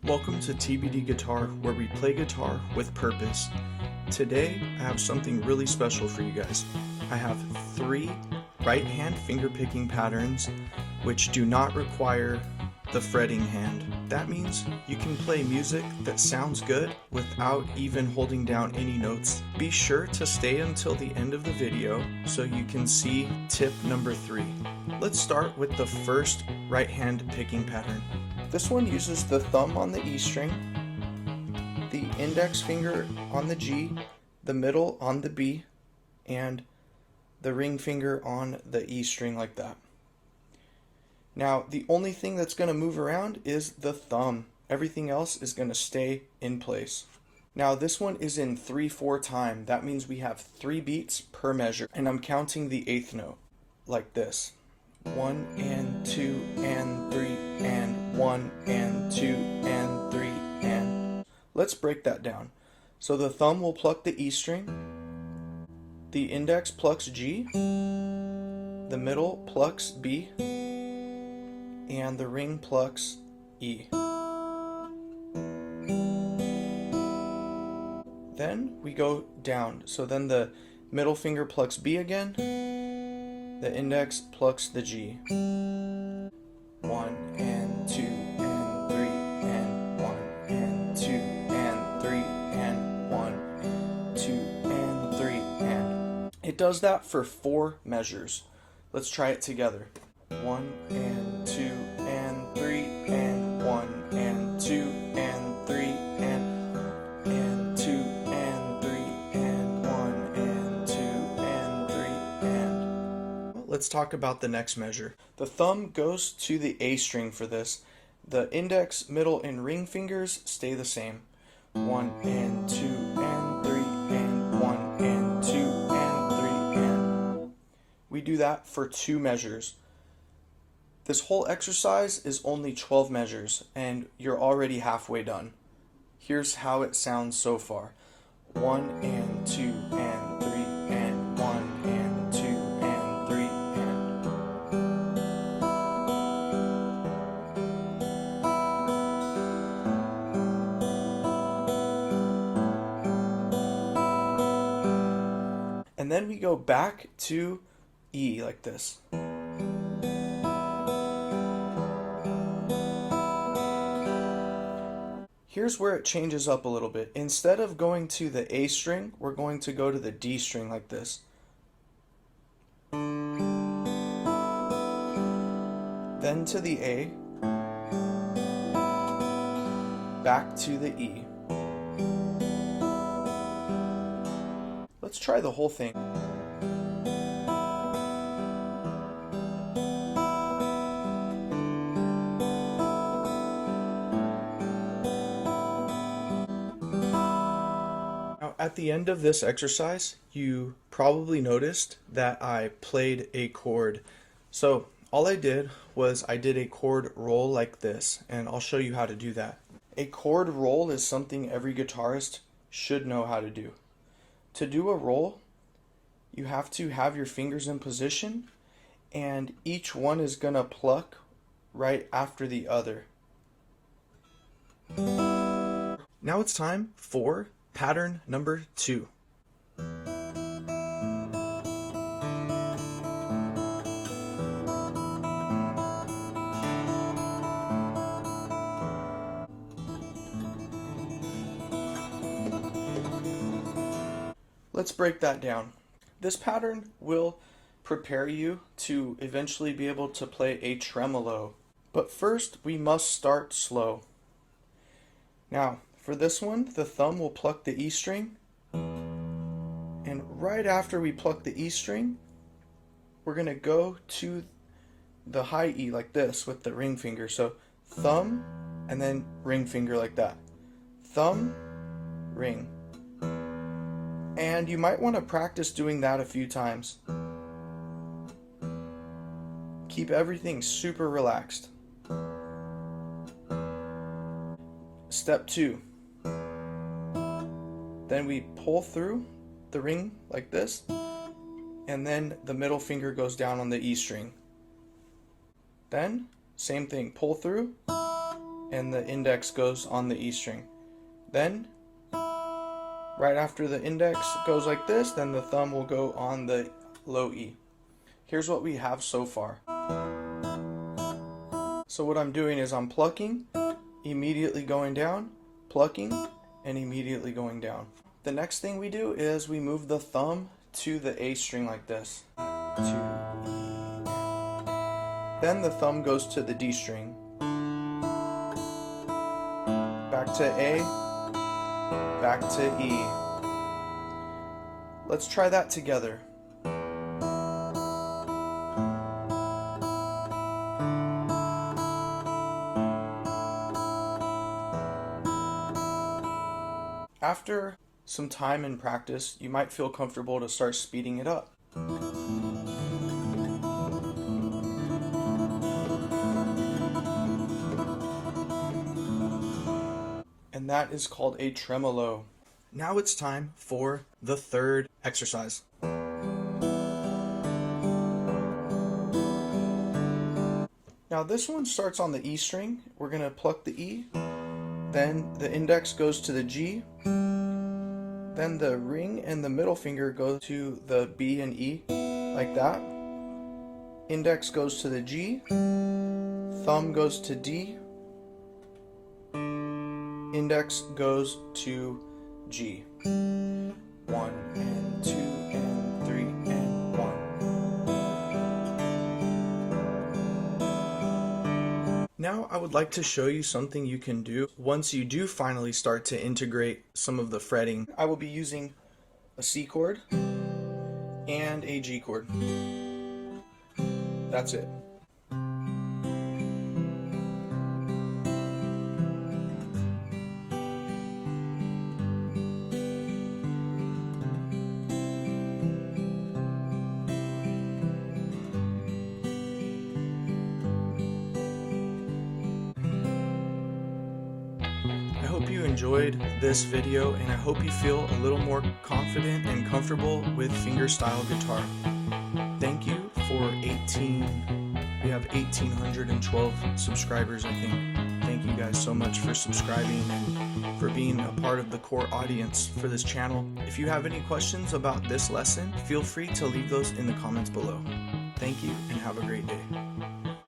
Welcome to TBDguitar, where we play guitar with purpose. Today, I have something really special for you guys. I have 3 right-hand finger-picking patterns which do not require the fretting hand. That means you can play music that sounds good without even holding down any notes. Be sure to stay until the end of the video so you can see tip number 3. Let's start with the first right-hand picking pattern. This one uses the thumb on the E string, the index finger on the G, the middle on the B, and the ring finger on the E string like that. Now, the only thing that's going to move around is the thumb. Everything else is going to stay in place. Now, this one is in 3/4 time. That means we have 3 beats per measure, and I'm counting the 8th note like this. 1 and 2 and 3 and 1 and 2 and 3 and... Let's break that down. So the thumb will pluck the E string, the index plucks G, the middle plucks B, and the ring plucks E. Then we go down. So then the middle finger plucks B again, the index plucks the G. 1 and 2 and 3 and 1 and 2 and 3 and 1 and 2 and 3 and... It does that for 4 measures. Let's try it together. 1 and 2 and 3 and 1 and 2 and 3 and 2 and 3 and 1 and 2 and 3 and... Well, let's talk about the next measure. The thumb goes to the A string for this. The index, middle, and ring fingers stay the same. 1 and 2 and 3 and 1 and 2 and 3 and... We do that for 2 measures. This whole exercise is only 12 measures, and you're already halfway done. Here's how it sounds so far. 1 and 2 and 3 and 1 and 2 and 3 and... And then we go back to E like this. Here's where it changes up a little bit. Instead of going to the A string, we're going to go to the D string like this. Then to the A, back to the E. Let's try the whole thing. At the end of this exercise, you probably noticed that I played a chord. So all I did was I did a chord roll like this, and I'll show you how to do that. A chord roll is something every guitarist should know how to do. To do a roll, you have to have your fingers in position, and each one is gonna pluck right after the other. Now it's time for pattern number 2. Let's break that down. This pattern will prepare you to eventually be able to play a tremolo. But first, we must start slow. Now, for this one, the thumb will pluck the E string, and right after we pluck the E string, we're going to go to the high E like this with the ring finger. So thumb, and then ring finger like that. Thumb, ring. And you might want to practice doing that a few times. Keep everything super relaxed. Step 2. Then we pull through the ring like this, and then the middle finger goes down on the E string. Then, same thing, pull through, and the index goes on the E string. Then, right after the index goes like this, then the thumb will go on the low E. Here's what we have so far. So what I'm doing is I'm plucking, immediately going down, plucking, and immediately going down. The next thing we do is we move the thumb to the A string like this. To E. Then the thumb goes to the D string. Back to A, back to E. Let's try that together. After some time and practice, you might feel comfortable to start speeding it up. And that is called a tremolo. Now it's time for the third exercise. Now this one starts on the E string. We're going to pluck the E. Then the index goes to the G. Then the ring and the middle finger go to the B and E, like that. Index goes to the G. Thumb goes to D. Index goes to G. 1 and 2 and 3 and 1. Now I would like to show you something you can do once you do finally start to integrate some of the fretting. I will be using a C chord and a G chord. That's it. I hope you enjoyed this video, and I hope you feel a little more confident and comfortable with fingerstyle guitar. Thank you for we have 1,812 subscribers, I think. Thank you guys so much for subscribing and for being a part of the core audience for this channel. If you have any questions about this lesson, feel free to leave those in the comments below. Thank you and have a great day.